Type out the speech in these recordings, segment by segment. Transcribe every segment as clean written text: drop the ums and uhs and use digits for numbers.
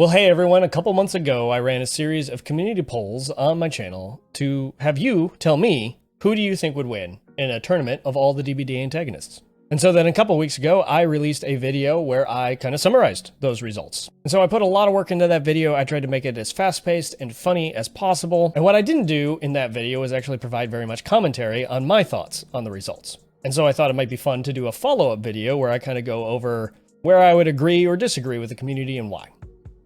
Well, hey everyone, a couple months ago, I ran a series of community polls on my channel to have you tell me who do you think would win in a tournament of all the DBD antagonists. And so then a couple weeks ago, I released a video where I kind of summarized those results. And so I put a lot of work into that video. I tried to make it as fast-paced and funny as possible. And what I didn't do in that video was actually provide very much commentary on my thoughts on the results. And so I thought it might be fun to do a follow-up video where I kind of go over where I would agree or disagree with the community and why.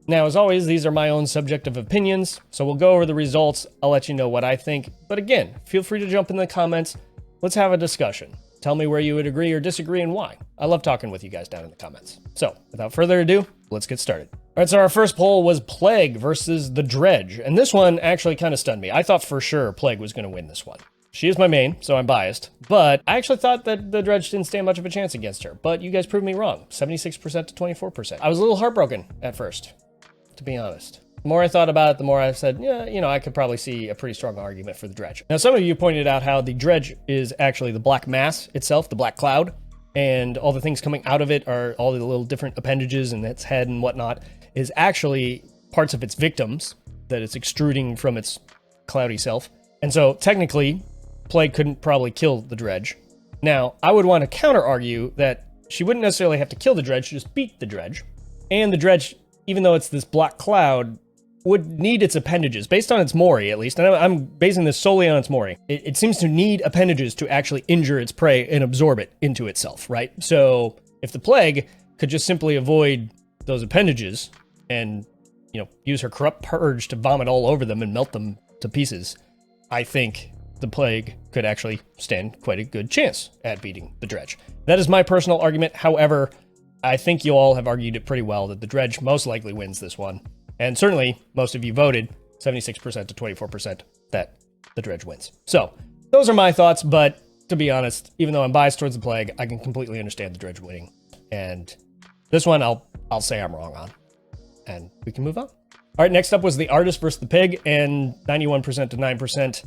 Now, as always, these are my own subjective opinions, so we'll go over the results. I'll let you know what I think. But again, feel free to jump in the comments. Let's have a discussion. Tell me where you would agree or disagree and why. I love talking with you guys down in the comments. So, without further ado, let's get started. All right, so our first poll was Plague versus the Dredge. And this one actually kind of stunned me. I thought for sure Plague was going to win this one. She is my main, so I'm biased. But I actually thought that the Dredge didn't stand much of a chance against her. But you guys proved me wrong. 76% to 24%. I was a little heartbroken at first, to be honest. The more I thought about it, the more I said, yeah, you know, I could probably see a pretty strong argument for the Dredge. Now, some of you pointed out how the Dredge is actually the black mass itself, the black cloud, and all the things coming out of it are all the little different appendages and its head and whatnot is actually parts of its victims that it's extruding from its cloudy self. And so technically, Plague couldn't probably kill the Dredge. Now, I would want to counter argue that she wouldn't necessarily have to kill the Dredge, just beat the Dredge. And the Dredge, even though it's this black cloud, would need its appendages, based on its Mori at least, and I'm basing this solely on its Mori. It seems to need appendages to actually injure its prey and absorb it into itself, right? So if the Plague could just simply avoid those appendages and, you know, use her corrupt purge to vomit all over them and melt them to pieces, I think the Plague could actually stand quite a good chance at beating the Dredge. That is my personal argument. However, I think you all have argued it pretty well that the Dredge most likely wins this one. And certainly, most of you voted, 76% to 24%, that the Dredge wins. So, those are my thoughts, but to be honest, even though I'm biased towards the Plague, I can completely understand the Dredge winning. And this one, I'll say I'm wrong on. And we can move on. All right, next up was the Artist versus the Pig, and 91% to 9%,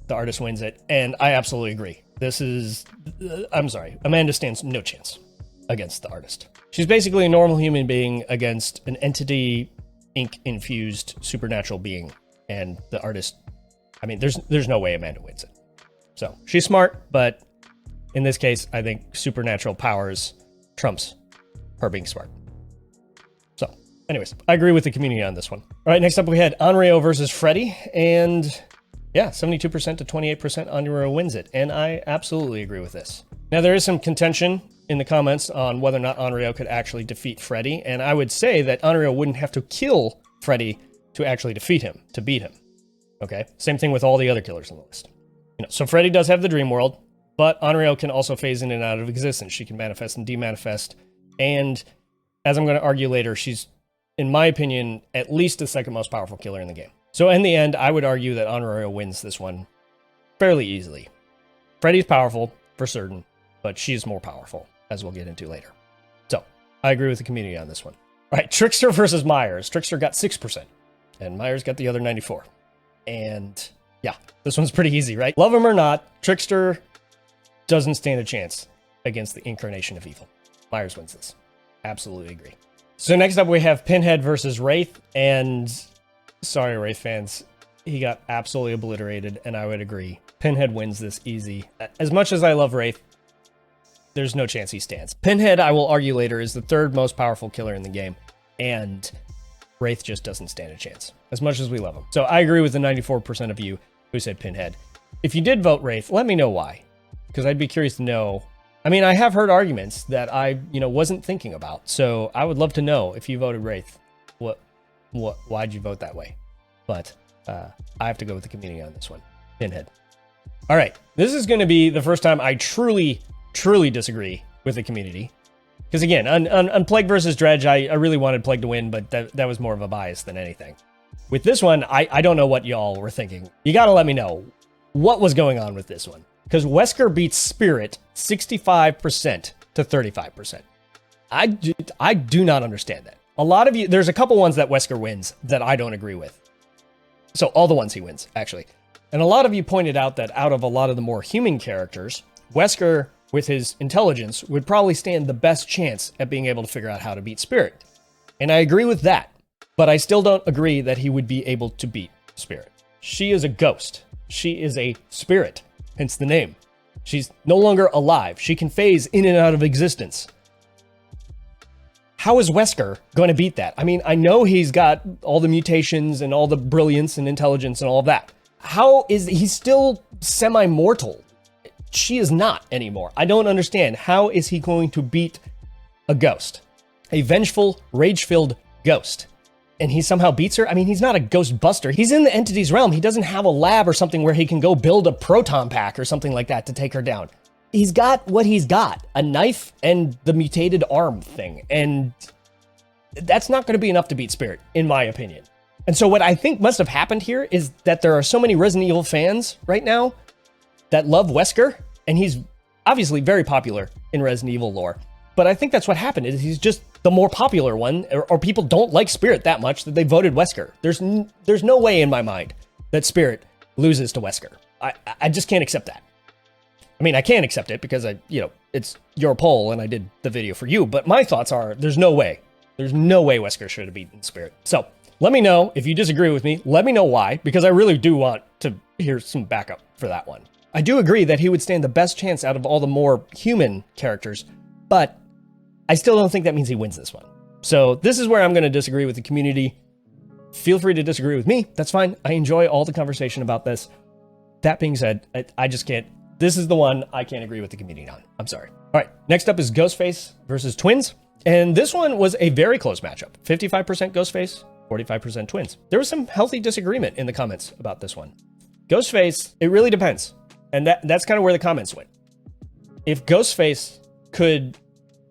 the Artist wins it. And I absolutely agree. This is, I'm sorry, Amanda stands no chance against the Artist. She's basically a normal human being against an entity ink-infused supernatural being, and the Artist, I mean, there's no way Amanda wins it. So, she's smart, but in this case, I think supernatural powers trumps her being smart. So, anyways, I agree with the community on this one. All right, next up we had Onryo versus Freddy, and yeah, 72% to 28% Onryo wins it, and I absolutely agree with this. Now, there is some contention in the comments on whether or not Onryo could actually defeat Freddy, and I would say that Onryo wouldn't have to kill Freddy to actually defeat him, to beat him. Okay? Same thing with all the other killers on the list. You know, so Freddy does have the dream world, but Onryo can also phase in and out of existence. She can manifest and demanifest, and as I'm going to argue later, she's, in my opinion, at least the second most powerful killer in the game. So in the end, I would argue that Onryo wins this one fairly easily. Freddy's powerful, for certain, but she's more powerful, as we'll get into later. So, I agree with the community on this one. All right, Trickster versus Myers. Trickster got 6%, and Myers got the other 94%. And yeah, this one's pretty easy, right? Love him or not, Trickster doesn't stand a chance against the incarnation of evil. Myers wins this. Absolutely agree. So next up we have Pinhead versus Wraith, and sorry, Wraith fans, he got absolutely obliterated, and I would agree. Pinhead wins this easy. As much as I love Wraith, there's no chance he stands. Pinhead, I will argue later, is the third most powerful killer in the game, and Wraith just doesn't stand a chance, as much as we love him. So I agree with the 94% of you who said Pinhead. If you did vote Wraith, let me know why, because I'd be curious to know. I mean, I have heard arguments that I, wasn't thinking about, so I would love to know if you voted Wraith, why'd you vote that way? But I have to go with the community on this one. Pinhead. All right, this is going to be the first time I truly disagree with the community. Because again, on Plague versus Dredge, I really wanted Plague to win, but that was more of a bias than anything. With this one, I don't know what y'all were thinking. You gotta let me know what was going on with this one. Because Wesker beats Spirit 65% to 35%. I do not understand that. A lot of you, there's a couple ones that Wesker wins that I don't agree with. So all the ones he wins, actually. And a lot of you pointed out that out of a lot of the more human characters, Wesker, with his intelligence, would probably stand the best chance at being able to figure out how to beat Spirit. And I agree with that. But I still don't agree that he would be able to beat Spirit. She is a ghost. She is a spirit, hence the name. She's no longer alive. She can phase in and out of existence. How is Wesker going to beat that? I mean, I know he's got all the mutations and all the brilliance and intelligence and all of that. How is he's still semi-mortal? She is not anymore. I don't understand. How is he going to beat a ghost? A vengeful, rage-filled ghost. And he somehow beats her? I mean, he's not a ghost buster. He's in the entity's realm. He doesn't have a lab or something where he can go build a proton pack or something like that to take her down. He's got what he's got, a knife and the mutated arm thing. And that's not going to be enough to beat Spirit, in my opinion. And so what I think must have happened here is that there are so many Resident Evil fans right now that love Wesker, and he's obviously very popular in Resident Evil lore. But I think that's what happened, is he's just the more popular one, or people don't like Spirit that much that they voted Wesker. There's no way in my mind that Spirit loses to Wesker. I just can't accept that. I mean, I can't accept it because it's your poll and I did the video for you, but my thoughts are there's no way. There's no way Wesker should have beaten Spirit. So let me know if you disagree with me. Let me know why, because I really do want to hear some backup for that one. I do agree that he would stand the best chance out of all the more human characters, but I still don't think that means he wins this one. So this is where I'm going to disagree with the community. Feel free to disagree with me. That's fine. I enjoy all the conversation about this. That being said, I just can't. This is the one I can't agree with the community on. I'm sorry. All right. Next up is Ghostface versus Twins. And this one was a very close matchup. 55% Ghostface, 45% Twins. There was some healthy disagreement in the comments about this one. Ghostface, it really depends. And that's kind of where the comments went. If Ghostface could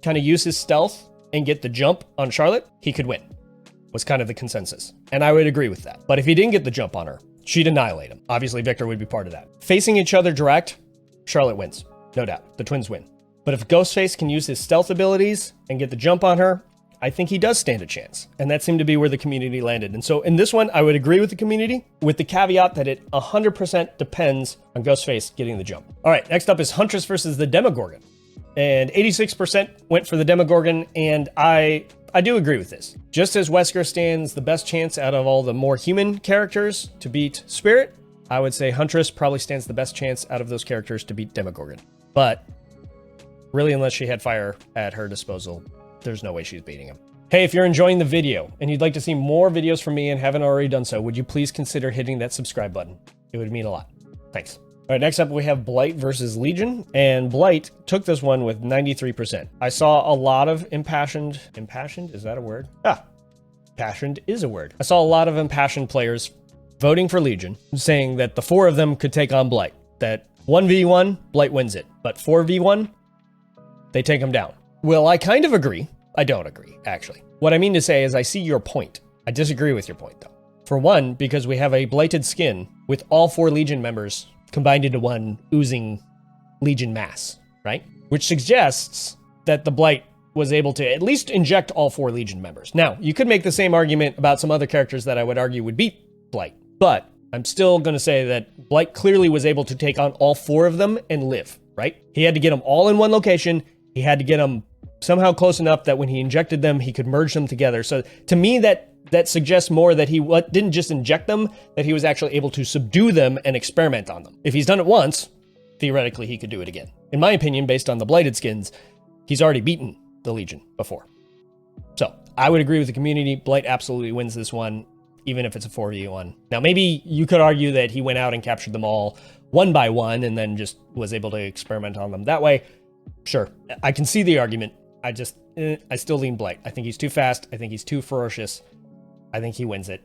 kind of use his stealth and get the jump on Charlotte, he could win, was kind of the consensus. And I would agree with that. But if he didn't get the jump on her, she'd annihilate him. Obviously, Victor would be part of that. Facing each other direct, Charlotte wins. No doubt. The twins win. But if Ghostface can use his stealth abilities and get the jump on her, I think he does stand a chance. And that seemed to be where the community landed. And so in this one, I would agree with the community with the caveat that it 100% depends on Ghostface getting the jump. All right, next up is Huntress versus the Demogorgon. And 86% went for the Demogorgon, and I do agree with this. Just as Wesker stands the best chance out of all the more human characters to beat Spirit, I would say Huntress probably stands the best chance out of those characters to beat Demogorgon. But really, unless she had fire at her disposal, there's no way she's beating him. Hey, if you're enjoying the video and you'd like to see more videos from me and haven't already done so, would you please consider hitting that subscribe button? It would mean a lot. Thanks. All right, next up we have Blight versus Legion, and Blight took this one with 93%. I saw a lot of impassioned, is that a word? Impassioned is a word. I saw a lot of impassioned players voting for Legion, saying that the four of them could take on Blight, that 1v1, Blight wins it, but 4v1, they take him down. Well, I kind of agree. I don't agree, actually. What I mean to say is I see your point. I disagree with your point, though. For one, because we have a blighted skin with all four Legion members combined into one oozing Legion mass, right? Which suggests that the Blight was able to at least inject all four Legion members. Now, you could make the same argument about some other characters that I would argue would beat Blight, but I'm still going to say that Blight clearly was able to take on all four of them and live, right? He had to get them all in one location. He had to get them somehow close enough that when he injected them, he could merge them together. So to me, that suggests more that he didn't just inject them, that he was actually able to subdue them and experiment on them. If he's done it once, theoretically, he could do it again. In my opinion, based on the blighted skins, he's already beaten the Legion before. So I would agree with the community. Blight absolutely wins this one, even if it's a 4v1. Now, maybe you could argue that he went out and captured them all one by one and then just was able to experiment on them that way. Sure, I can see the argument. I still lean Blight. I think he's too fast. I think he's too ferocious. I think he wins it.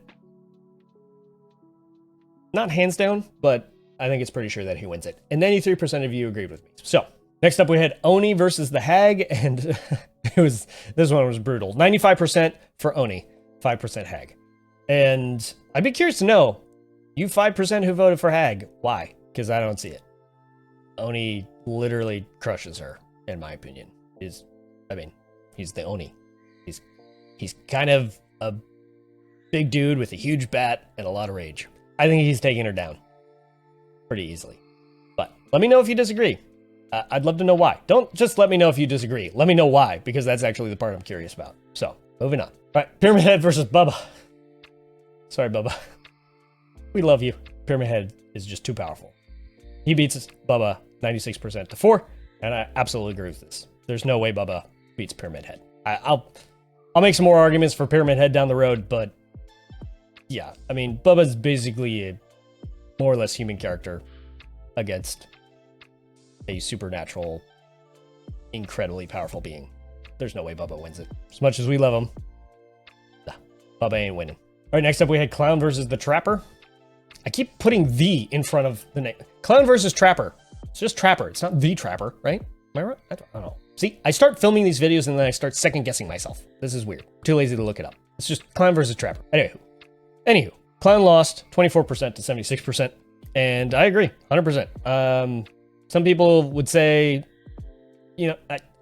Not hands down, but I think it's pretty sure that he wins it. And 93% of you agreed with me. So next up we had Oni versus the Hag, and this one was brutal. 95% for Oni, 5% Hag. And I'd be curious to know, you 5% who voted for Hag, why? Because I don't see it. Oni literally crushes her, in my opinion. He's the Oni. He's kind of a big dude with a huge bat and a lot of rage. I think he's taking her down pretty easily. But let me know if you disagree. I'd love to know why. Don't just let me know if you disagree. Let me know why, because that's actually the part I'm curious about. So, moving on. All right, Pyramid Head versus Bubba. Sorry, Bubba. We love you. Pyramid Head is just too powerful. He beats Bubba 96% to 4, and I absolutely agree with this. There's no way Bubba beats Pyramid Head. I'll make some more arguments for Pyramid Head down the road, but yeah, I mean, Bubba's basically a more or less human character against a supernatural, incredibly powerful being. There's no way Bubba wins it. As much as we love him, nah, Bubba ain't winning. All right, next up we had Clown versus the Trapper. I keep putting the in front of the name. Clown versus Trapper. It's just Trapper. It's not the Trapper, right? Am I right? I don't know. See, I start filming these videos and then I start second guessing myself. This is weird. Too lazy to look it up. It's just Clown versus Trapper. Anywho, Clown lost 24% to 76%, and I agree, 100%. Some people would say, you know,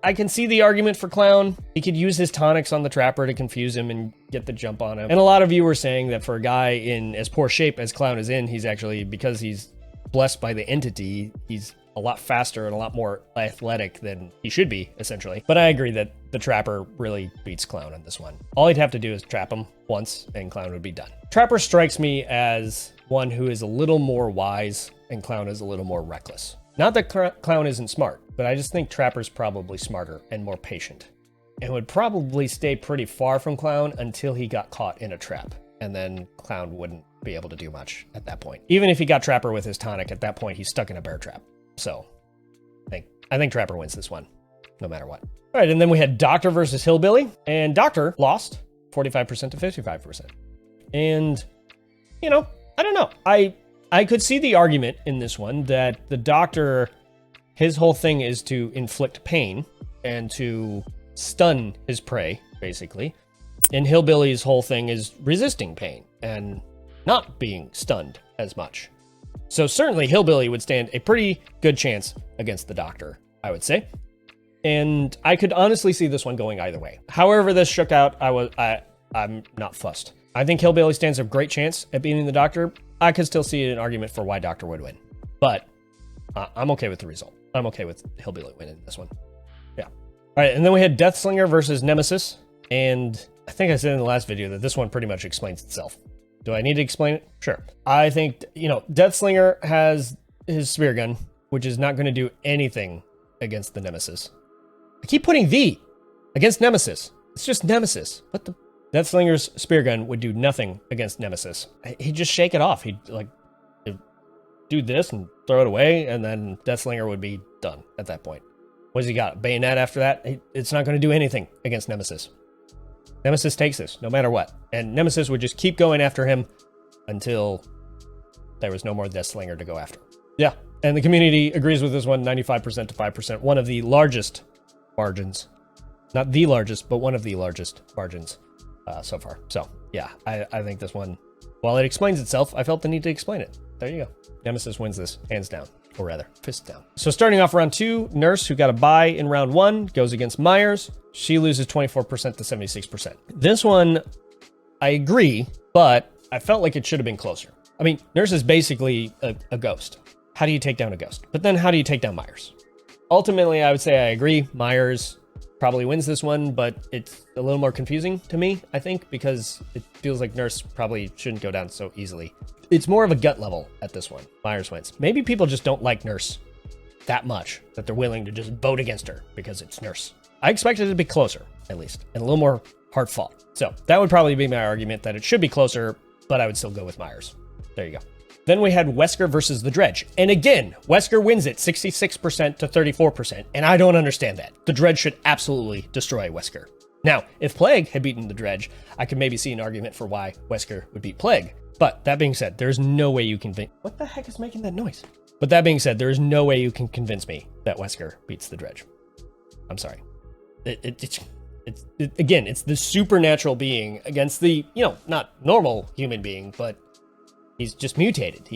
I can see the argument for Clown. He could use his tonics on the Trapper to confuse him and get the jump on him. And a lot of you were saying that for a guy in as poor shape as Clown is in, he's actually, because he's blessed by the entity, he's a lot faster and a lot more athletic than he should be, essentially. But I agree that the Trapper really beats Clown on this one. All he'd have to do is trap him once and Clown would be done. Trapper strikes me as one who is a little more wise and Clown is a little more reckless. Not that Clown isn't smart, but I just think Trapper's probably smarter and more patient, and would probably stay pretty far from Clown until he got caught in a trap, and then Clown wouldn't be able to do much at that point. Even if he got Trapper with his tonic, at that point he's stuck in a bear trap. So I think Trapper wins this one, no matter what. All right, and then we had Doctor versus Hillbilly, and Doctor lost 45% to 55%. And, you know, I don't know. I could see the argument in this one that the Doctor, his whole thing is to inflict pain and to stun his prey, basically. And Hillbilly's whole thing is resisting pain and not being stunned as much. So certainly Hillbilly would stand a pretty good chance against the Doctor, I would say. And I could honestly see this one going either way. However this shook out, I'm not fussed. I think Hillbilly stands a great chance at beating the Doctor. I could still see an argument for why Doctor would win. But I'm okay with the result. I'm okay with Hillbilly winning this one. Yeah. All right, and then we had Deathslinger versus Nemesis. And I think I said in the last video that this one pretty much explains itself. Do I need to explain it? Sure. I think, you know, Deathslinger has his spear gun, which is not going to do anything against the Nemesis. I keep putting the against Nemesis. It's just Nemesis. What the? Deathslinger's spear gun would do nothing against Nemesis. He'd just shake it off. He'd do this and throw it away, and then Deathslinger would be done at that point. What has he got? Bayonet after that? It's not going to do anything against Nemesis. Nemesis takes this, no matter what. And Nemesis would just keep going after him until there was no more Deathslinger to go after. Yeah, and the community agrees with this one, 95% to 5%. One of the largest margins. Not the largest, but one of the largest margins so far. So, yeah, I think this one, while it explains itself, I felt the need to explain it. There you go. Nemesis wins this, hands down. Or rather, fist down. So starting off round 2, Nurse, who got a bye in round 1, goes against Myers. She loses 24% to 76%. This one, I agree, but I felt like it should have been closer. I mean, Nurse is basically a ghost. How do you take down a ghost? But then how do you take down Myers? Ultimately, I would say I agree. Myers probably wins this one, but it's a little more confusing to me, I think, because it feels like Nurse probably shouldn't go down so easily. It's more of a gut level at this one. Myers wins. Maybe people just don't like Nurse that much that they're willing to just vote against her because it's Nurse. I expected it to be closer, at least, and a little more hard fought. So that would probably be my argument, that it should be closer, but I would still go with Myers. There you go. Then we had Wesker versus the Dredge. And again, Wesker wins it 66% to 34%. And I don't understand that. The Dredge should absolutely destroy Wesker. Now, if Plague had beaten the Dredge, I could maybe see an argument for why Wesker would beat Plague. But that being said, there's no way you can... What the heck is making that noise? But that being said, there is no way you can convince me that Wesker beats the Dredge. I'm sorry. Again, it's the supernatural being against the, you know, not normal human being, but he's just mutated.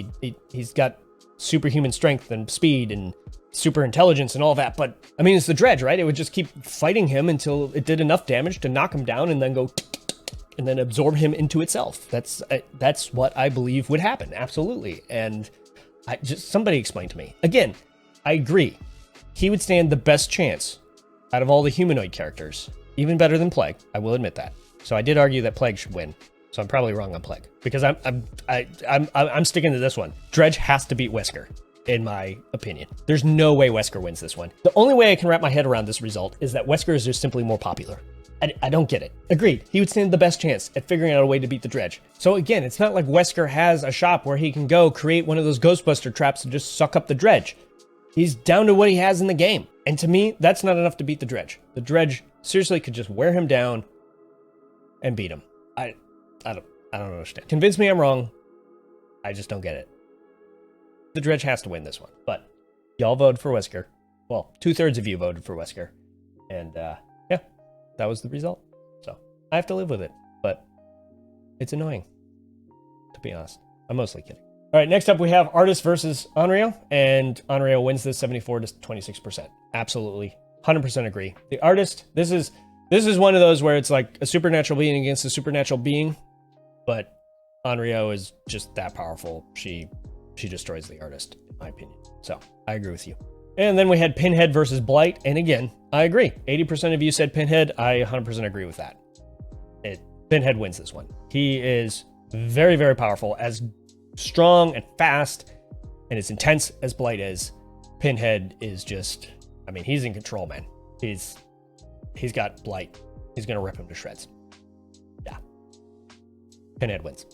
He's got superhuman strength and speed and super intelligence and all that. But I mean, it's the Dredge, right? It would just keep fighting him until it did enough damage to knock him down and then go and then absorb him into itself. That's what I believe would happen. Absolutely. And somebody explain to me. Again, I agree. He would stand the best chance out of all the humanoid characters, even better than Plague. I will admit that. So I did argue that Plague should win. So I'm probably wrong on Plague because I'm sticking to this one. Dredge has to beat Wesker, in my opinion. There's no way Wesker wins this one. The only way I can wrap my head around this result is that Wesker is just simply more popular. I don't get it. Agreed. He would stand the best chance at figuring out a way to beat the Dredge. So again, it's not like Wesker has a shop where he can go create one of those Ghostbuster traps and just suck up the Dredge. He's down to what he has in the game. And to me, that's not enough to beat the Dredge. The Dredge seriously could just wear him down and beat him. I don't understand. Convince me I'm wrong. I just don't get it. The Dredge has to win this one. But y'all voted for Wesker. Well, 2/3 of you voted for Wesker. And yeah, that was the result. So I have to live with it. But it's annoying, to be honest. I'm mostly kidding. All right, next up we have Artist versus Onryo. And Onryo wins this 74 to 26%. Absolutely. 100% agree. The Artist, this is one of those where it's like a supernatural being against a supernatural being. But Onryo is just that powerful. She destroys the Artist, in my opinion. So I agree with you. And then we had Pinhead versus Blight. And again, I agree. 80% of you said Pinhead. I 100% agree with that. Pinhead wins this one. He is very, very powerful. As strong and fast and as intense as Blight is, Pinhead is just, I mean, he's in control, man. He's got Blight. He's going to rip him to shreds. Yeah. Pinhead wins.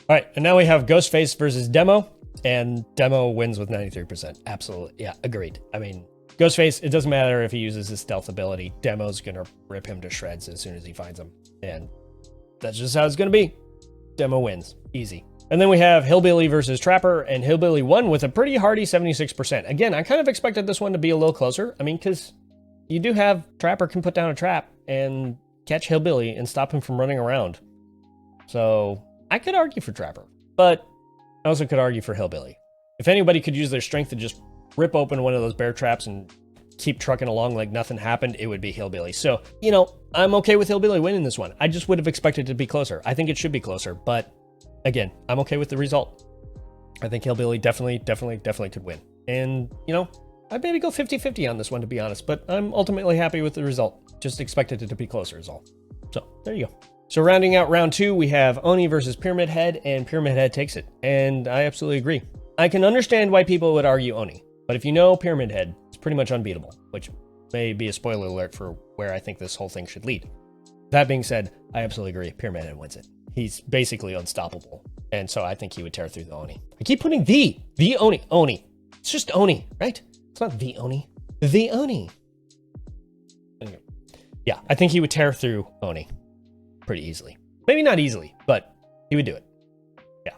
All right, and now we have Ghostface versus Demo, and Demo wins with 93%. Absolutely. Yeah, agreed. I mean, Ghostface, it doesn't matter if he uses his stealth ability. Demo's going to rip him to shreds as soon as he finds him. And that's just how it's going to be. Demo wins. Easy. And then we have Hillbilly versus Trapper, and Hillbilly won with a pretty hearty 76%. Again, I kind of expected this one to be a little closer. I mean, because you do have Trapper can put down a trap and catch Hillbilly and stop him from running around. So I could argue for Trapper, but I also could argue for Hillbilly. If anybody could use their strength to just rip open one of those bear traps and keep trucking along like nothing happened, it would be Hillbilly. So, you know, I'm okay with Hillbilly winning this one. I just would have expected it to be closer. I think it should be closer, but again, I'm okay with the result. I think Hillbilly definitely could win. And, you know, I'd maybe go 50-50 on this one, to be honest, but I'm ultimately happy with the result. Just expected it to be closer is all. So, there you go. So rounding out round 2, we have Oni versus Pyramid Head, and Pyramid Head takes it. And I absolutely agree. I can understand why people would argue Oni, but if you know Pyramid Head, it's pretty much unbeatable, which may be a spoiler alert for where I think this whole thing should lead. That being said, I absolutely agree. Pyramid Head wins it. He's basically unstoppable, and so I think he would tear through the Oni. I keep putting the Oni. It's just Oni, right? It's not the Oni. The Oni. Anyway, yeah, I think he would tear through Oni pretty easily. Maybe not easily, but he would do it. Yeah,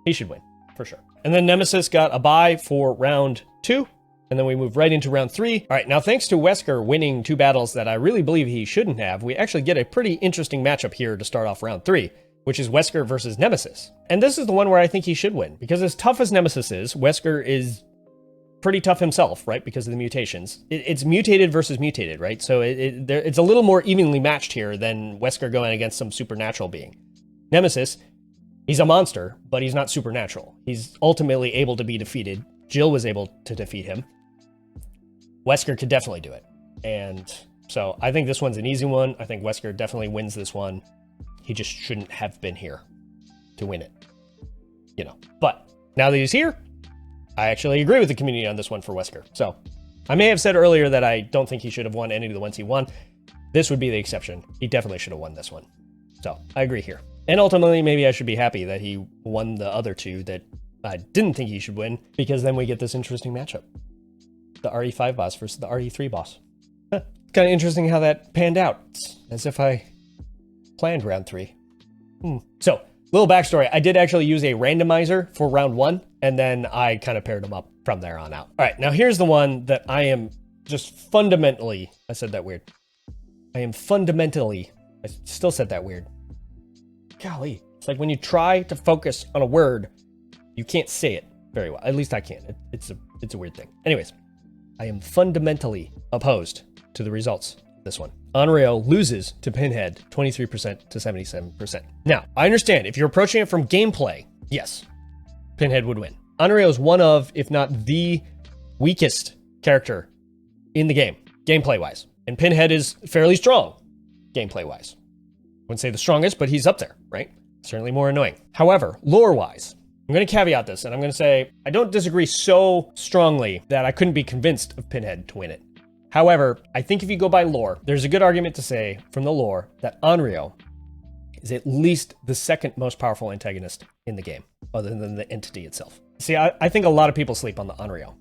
he should win, for sure. And then Nemesis got a bye for round 2, and then we move right into round 3. All right, now thanks to Wesker winning 2 battles that I really believe he shouldn't have, we actually get a pretty interesting matchup here to start off round 3, which is Wesker versus Nemesis. And this is the one where I think he should win, because as tough as Nemesis is, Wesker is pretty tough himself, right? Because of the mutations. It's mutated versus mutated, right? So it's a little more evenly matched here than Wesker going against some supernatural being. Nemesis, he's a monster, but he's not supernatural. He's ultimately able to be defeated. Jill was able to defeat him. Wesker could definitely do it. And so I think this one's an easy one. I think Wesker definitely wins this one. He just shouldn't have been here to win it, you know. But now that he's here, I actually agree with the community on this one for Wesker. So I may have said earlier that I don't think he should have won any of the ones he won. This would be the exception. He definitely should have won this one. So I agree here. And ultimately, maybe I should be happy that he won the other 2 that I didn't think he should win, because then we get this interesting matchup. The RE5 boss versus the RE3 boss. It's kind of interesting how that panned out. It's as if I planned round 3. So, little backstory. I did actually use a randomizer for round 1, and then I kind of paired them up from there on out. All right, now here's the one that I am just fundamentally, I said that weird. I still said that weird. Golly, it's like when you try to focus on a word, you can't say it very well. At least I can't. It's a weird thing. Anyways, I am fundamentally opposed to the results of this one. Onryo loses to Pinhead 23% to 77%. Now, I understand if you're approaching it from gameplay, yes, Pinhead would win. Onryo is one of, if not the weakest character in the game, gameplay-wise. And Pinhead is fairly strong, gameplay-wise. I wouldn't say the strongest, but he's up there, right? Certainly more annoying. However, lore-wise, I'm going to caveat this, and I'm going to say I don't disagree so strongly that I couldn't be convinced of Pinhead to win it. However, I think if you go by lore, there's a good argument to say from the lore that Onryo is at least the second most powerful antagonist in the game, other than the entity itself. See, I think a lot of people sleep on the Onryo,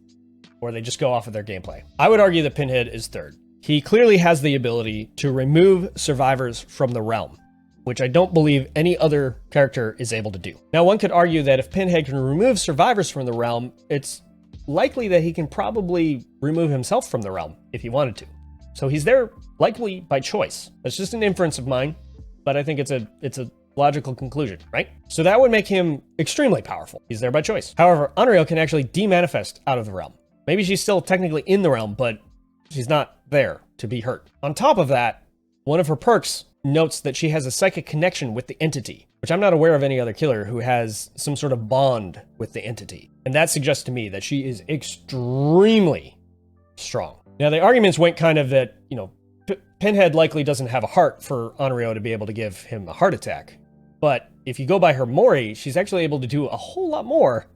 or they just go off of their gameplay. I would argue that Pinhead is third. He clearly has the ability to remove survivors from the realm, which I don't believe any other character is able to do. Now, one could argue that if Pinhead can remove survivors from the realm, it's likely that he can probably remove himself from the realm if he wanted to. So he's there likely by choice. That's just an inference of mine, but I think it's a logical conclusion, right? So that would make him extremely powerful. He's there by choice. However, Onryo can actually demanifest out of the realm. Maybe she's still technically in the realm, but she's not there to be hurt. On top of that, one of her perks notes that she has a psychic connection with the entity, which I'm not aware of any other killer who has some sort of bond with the entity. And that suggests to me that she is extremely strong. Now, the arguments went kind of that, Pinhead likely doesn't have a heart for Onryo to be able to give him a heart attack. But if you go by her Mori, she's actually able to do a whole lot more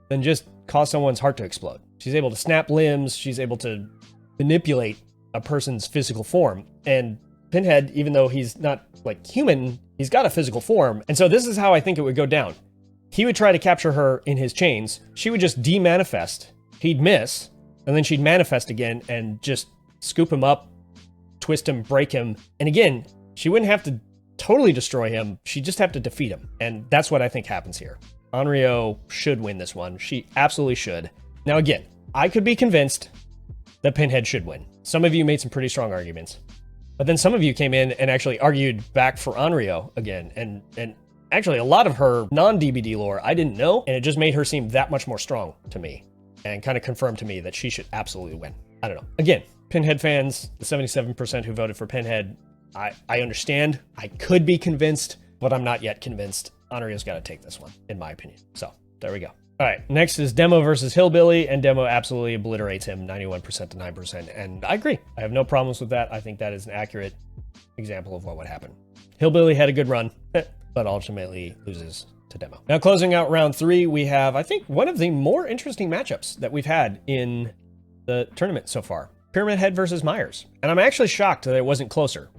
than just cause someone's heart to explode. She's able to snap limbs, she's able to manipulate a person's physical form. And Pinhead, even though he's not like human, he's got a physical form. And so this is how I think it would go down. He would try to capture her in his chains. She would just demanifest. He'd miss, and then she'd manifest again and just scoop him up, twist him, break him. And again, she wouldn't have to totally destroy him. She'd just have to defeat him. And that's what I think happens here. Onryo should win this one. She absolutely should. Now again, I could be convinced that Pinhead should win. Some of you made some pretty strong arguments. But then some of you came in and actually argued back for Onryo again. And actually a lot of her non-DBD lore I didn't know, and it just made her seem that much more strong to me and kind of confirmed to me that she should absolutely win. I don't know. Again, Pinhead fans, the 77% who voted for Pinhead, I understand. I could be convinced, but I'm not yet convinced. Onryo's got to take this one, in my opinion. So there we go. All right, next is Demo versus Hillbilly, and Demo absolutely obliterates him 91% to 9%, and I agree. I have no problems with that. I think that is an accurate example of what would happen. Hillbilly had a good run, but ultimately loses to Demo. Now, closing out round 3, we have, I think, one of the more interesting matchups that we've had in the tournament so far. Pyramid Head versus Myers. And I'm actually shocked that it wasn't closer.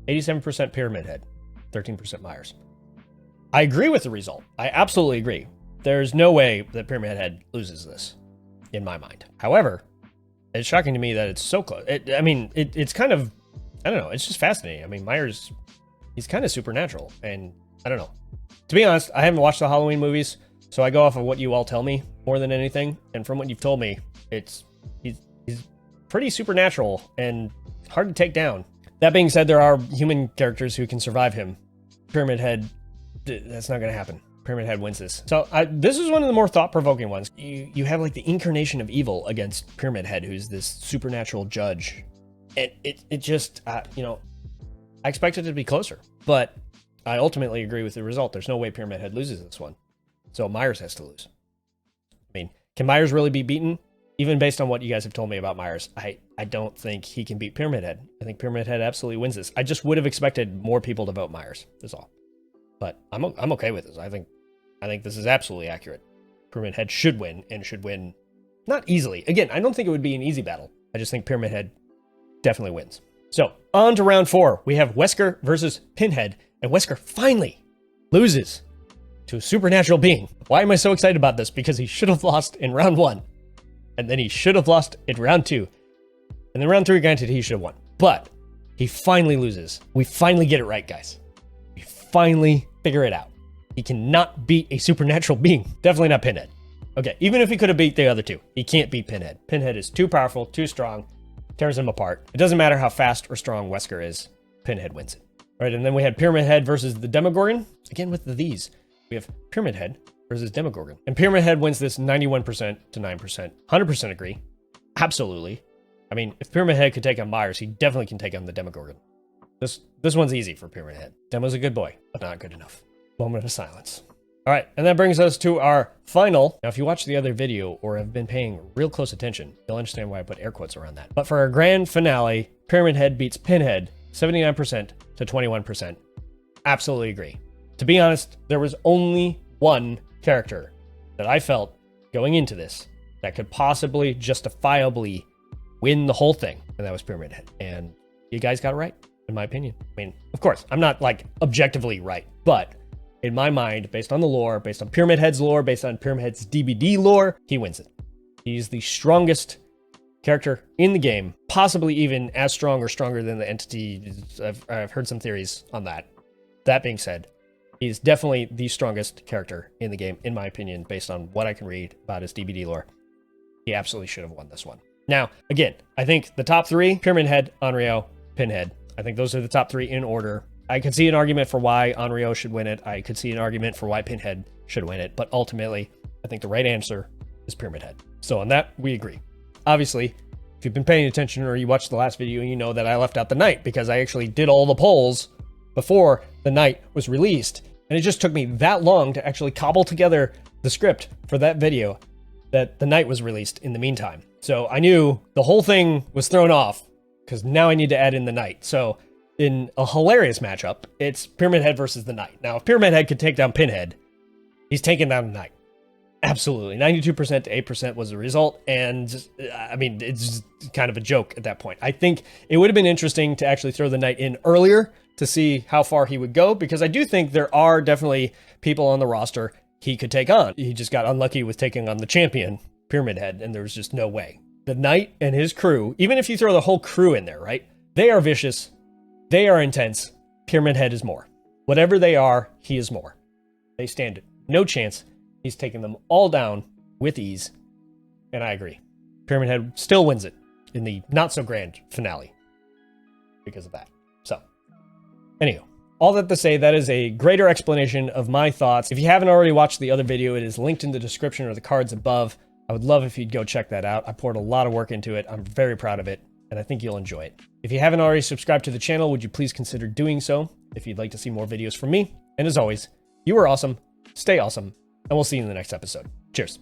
87% Pyramid Head, 13% Myers. I agree with the result. I absolutely agree. There's no way that Pyramid Head loses this, in my mind. However, it's shocking to me that it's so close. It's kind of, I don't know, it's just fascinating. I mean, Myers, he's kind of supernatural, and I don't know. To be honest, I haven't watched the Halloween movies, so I go off of what you all tell me more than anything, and from what you've told me, he's pretty supernatural and hard to take down. That being said, there are human characters who can survive him. Pyramid Head, that's not going to happen. Pyramid Head wins this. So this is one of the more thought-provoking ones. You have like the incarnation of evil against Pyramid Head, who's this supernatural judge. And it just, I expected it to be closer, but I ultimately agree with the result. There's no way Pyramid Head loses this one. So Myers has to lose. I mean, can Myers really be beaten? Even based on what you guys have told me about Myers, I don't think he can beat Pyramid Head. I think Pyramid Head absolutely wins this. I just would have expected more people to vote Myers, that's all. But I'm okay with this. I think this is absolutely accurate. Pyramid Head should win, and should win not easily. Again, I don't think it would be an easy battle. I just think Pyramid Head definitely wins. So, on to round 4. We have Wesker versus Pinhead, and Wesker finally loses to a supernatural being. Why am I so excited about this? Because he should have lost in round 1. And then he should have lost in round 2. And then round 3, granted, he should have won. But he finally loses. We finally get it right, guys. We finally figure it out. He cannot beat a supernatural being. Definitely not Pinhead. Okay, even if he could have beat the other two, he can't beat Pinhead. Pinhead is too powerful, too strong, tears him apart. It doesn't matter how fast or strong Wesker is. Pinhead wins it. All right, and then we had Pyramid Head versus the Demogorgon. Again, with these, we have Pyramid Head versus Demogorgon. And Pyramid Head wins this 91% to 9%. 100% agree. Absolutely. I mean, if Pyramid Head could take on Myers, he definitely can take on the Demogorgon. This one's easy for Pyramid Head. Demo's a good boy, but not good enough. Moment of silence. All right, and that brings us to our final. Now, if you watched the other video or have been paying real close attention, you'll understand why I put air quotes around that. But for our grand finale, Pyramid Head beats Pinhead 79% to 21%. Absolutely agree. To be honest, there was only one character that I felt going into this that could possibly justifiably win the whole thing, and that was Pyramid Head. And you guys got it right, in my opinion. I mean, of course, I'm not like objectively right, but in my mind, based on the lore, based on Pyramid Head's lore, based on Pyramid Head's DBD lore, he wins it. He's the strongest character in the game, possibly even as strong or stronger than the entity. I've heard some theories on that. That being said, he's definitely the strongest character in the game, in my opinion, based on what I can read about his DBD lore. He absolutely should have won this one. Now, again, I think the top three, Pyramid Head, Onryo, Pinhead, I think those are the top three in order. I could see an argument for why Onryo should win it. I could see an argument for why Pinhead should win it. But ultimately, I think the right answer is Pyramid Head. So on that, we agree. Obviously, if you've been paying attention or you watched the last video, you know that I left out the Knight because I actually did all the polls before the Knight was released. And it just took me that long to actually cobble together the script for that video that the Knight was released in the meantime. So I knew the whole thing was thrown off because now I need to add in the Knight. So in a hilarious matchup, it's Pyramid Head versus the Knight. Now, if Pyramid Head could take down Pinhead, he's taking down the Knight. Absolutely. 92% to 8% was the result. And I mean, it's kind of a joke at that point. I think it would have been interesting to actually throw the Knight in earlier to see how far he would go, because I do think there are definitely people on the roster he could take on. He just got unlucky with taking on the champion, Pyramid Head, and there was just no way. The Knight and his crew, even if you throw the whole crew in there, right? They are vicious. They are intense. Pyramid Head is more. Whatever they are, he is more. They stand no chance. He's taking them all down with ease. And I agree. Pyramid Head still wins it in the not-so-grand finale because of that. So, anywho, all that to say, that is a greater explanation of my thoughts. If you haven't already watched the other video, it is linked in the description or the cards above. I would love if you'd go check that out. I poured a lot of work into it. I'm very proud of it, and I think you'll enjoy it. If you haven't already subscribed to the channel, would you please consider doing so if you'd like to see more videos from me? And as always, you are awesome, stay awesome, and we'll see you in the next episode. Cheers.